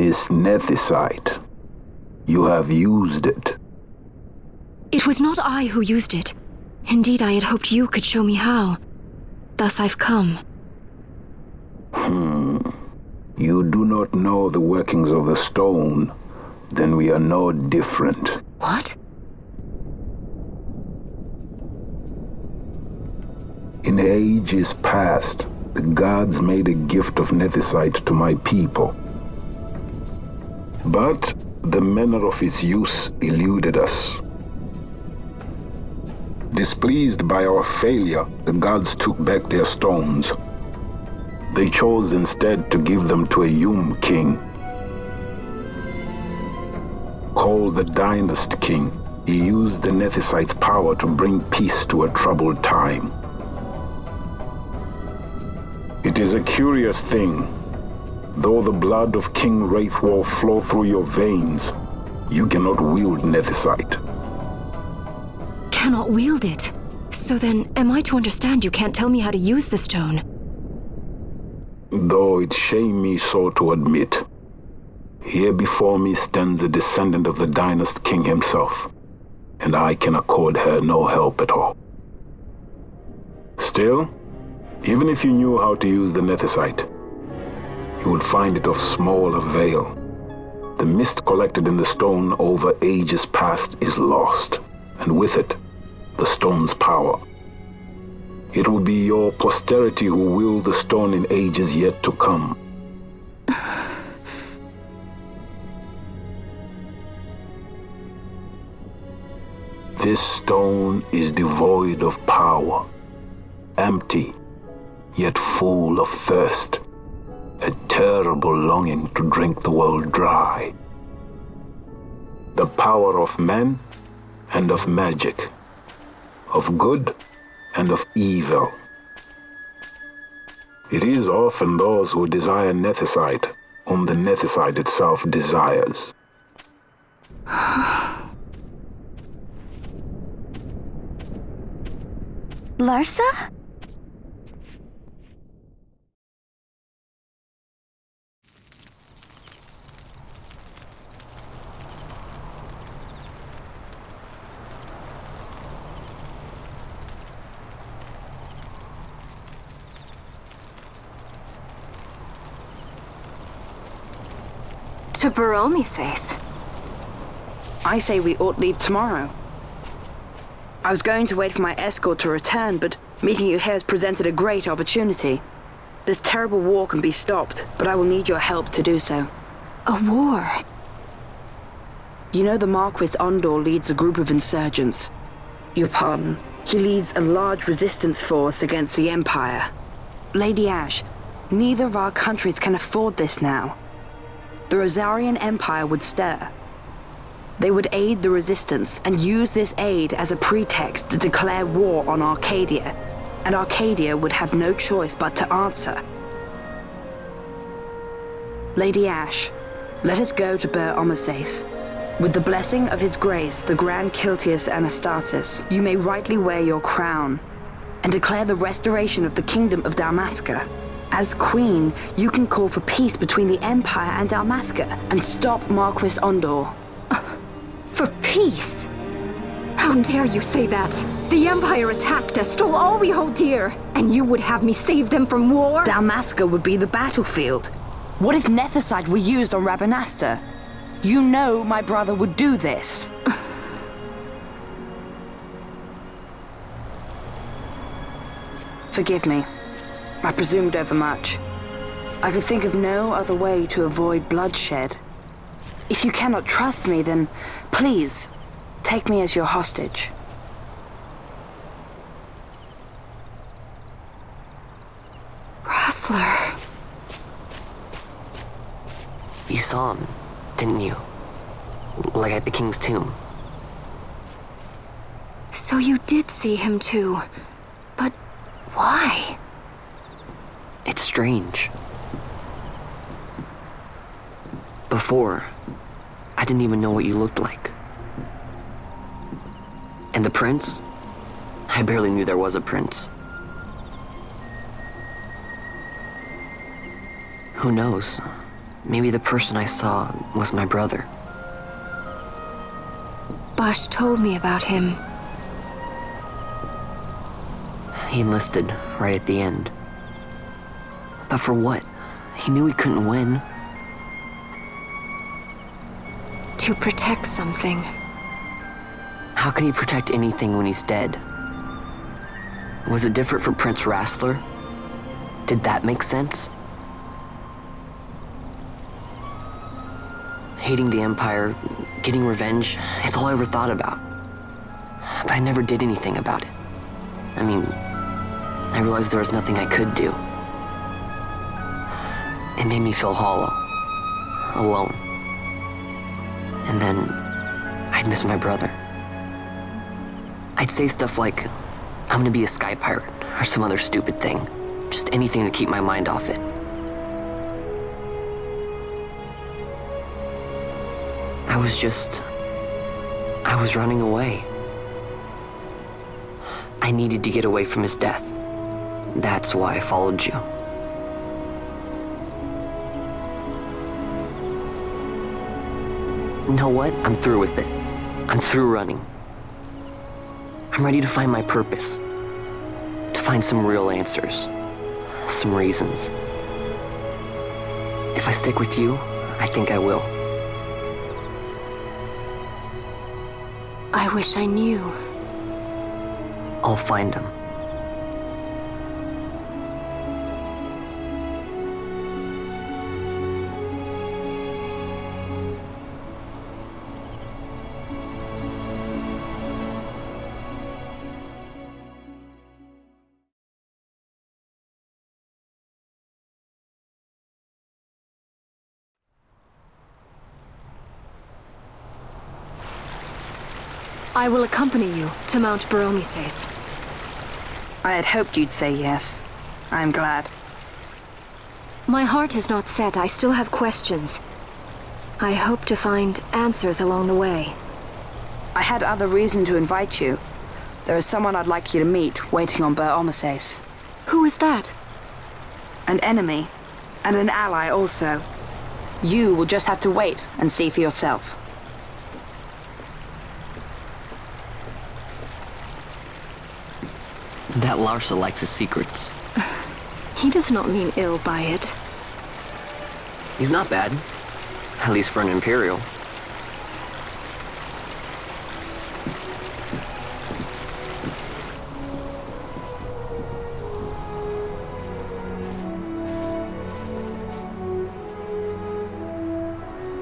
This nethicite. You have used it. It was not I who used it. Indeed, I had hoped you could show me how. Thus I've come. You do not know the workings of the stone. Then we are no different. What? In ages past, the gods made a gift of nethicite to my people. But the manner of its use eluded us. Displeased by our failure, the gods took back their stones. They chose instead to give them to a Yum king. Called the Dynast King, he used the nethicite's power to bring peace to a troubled time. It is a curious thing. Though the blood of King Wraithwall flow through your veins, you cannot wield nethicite. Cannot wield it? So then, am I to understand you can't tell me how to use the stone? Though it shame me so to admit, here before me stands a descendant of the Dynast King himself, and I can accord her no help at all. Still, even if you knew how to use the nethicite, you would find it of small avail. The mist collected in the stone over ages past is lost, and with it, the stone's power. It will be your posterity who wield the stone in ages yet to come. This stone is devoid of power, empty, yet full of thirst, a terrible longing to drink the world dry. The power of men and of magic, of good and of evil. It is often those who desire nethicite whom the nethicite itself desires. Larsa? To Baromi says. I say we ought leave tomorrow. I was going to wait for my escort to return, but meeting you here has presented a great opportunity. This terrible war can be stopped, but I will need your help to do so. A war? You know the Marquis Ondor leads a group of insurgents. Your pardon. He leads a large resistance force against the Empire. Lady Ash, neither of our countries can afford this now. The Rosarian Empire would stir. They would aid the resistance and use this aid as a pretext to declare war on Arcadia, and Arcadia would have no choice but to answer. Lady Ash, let us go to Bur Omases. With the blessing of His Grace, the Grand Kiltius Anastasis, you may rightly wear your crown and declare the restoration of the Kingdom of Dalmasca. As Queen, you can call for peace between the Empire and Dalmasca and stop Marquis Ondor. For peace? How dare you say that? The Empire attacked us, stole all we hold dear, and you would have me save them from war? Dalmasca would be the battlefield. What if nethicite were used on Rabanasta? You know my brother would do this. Forgive me. I presumed overmuch. I could think of no other way to avoid bloodshed. If you cannot trust me, then please, take me as your hostage. Rustler. You saw him, didn't you? Like at the King's tomb. So you did see him too. But why? It's strange. Before, I didn't even know what you looked like. And the prince? I barely knew there was a prince. Who knows? maybe the person I saw was my brother. Bosch told me about him. He enlisted right at the end. But for what? He knew he couldn't win. To protect something. How can he protect anything when he's dead? Was it different for Prince Rassler? Did that make sense? Hating the Empire, getting revenge, it's all I ever thought about. But I never did anything about it. I mean, I realized there was nothing I could do. It made me feel hollow, alone. And then I'd miss my brother. I'd say stuff like, I'm gonna be a sky pirate, or some other stupid thing. Just anything to keep my mind off it. I was running away. I needed to get away from his death. That's why I followed you. You know what? I'm through with it. I'm through running. I'm ready to find my purpose. To find some real answers. Some reasons. If I stick with you, I think I will. I wish I knew. I'll find them. I will accompany you to Mount Baromises. I had hoped you'd say yes. I'm glad. My heart is not set. I still have questions. I hope to find answers along the way. I had other reason to invite you. There is someone I'd like you to meet waiting on Baromises. Who is that? An enemy, and an ally also. You will just have to wait and see for yourself. That Larsa likes his secrets. He does not mean ill by it. He's not bad. At least for an Imperial.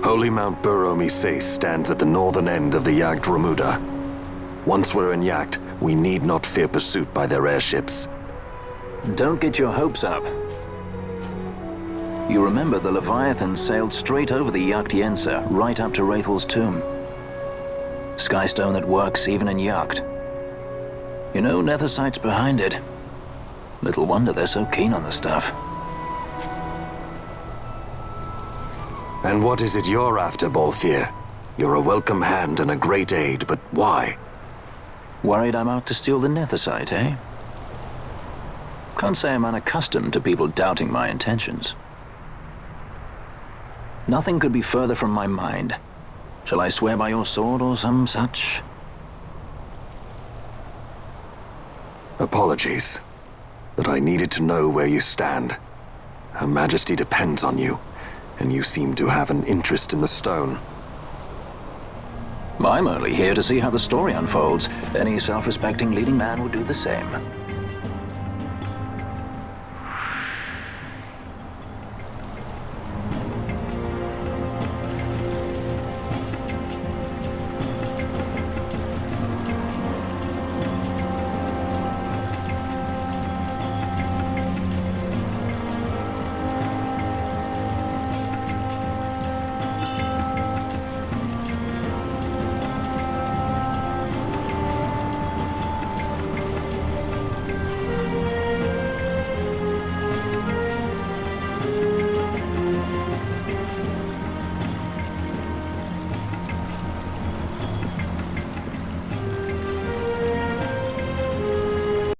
Holy Mount Baromises stands at the northern end of the Jagd Remuda. Once we're in Jagd, we need not fear pursuit by their airships. Don't get your hopes up. You remember the Leviathan sailed straight over the Jagd Yensa, right up to Wraithel's tomb. Skystone that works even in Jagd. You know, Nethersight's behind it. Little wonder they're so keen on the stuff. And what is it you're after, Balthier? You're a welcome hand and a great aid, but why? Worried I'm out to steal the Nethersight, eh? Can't say I'm unaccustomed to people doubting my intentions. Nothing could be further from my mind. Shall I swear by your sword or some such? Apologies, but I needed to know where you stand. Her Majesty depends on you, and you seem to have an interest in the stone. I'm only here to see how the story unfolds. Any self-respecting leading man would do the same.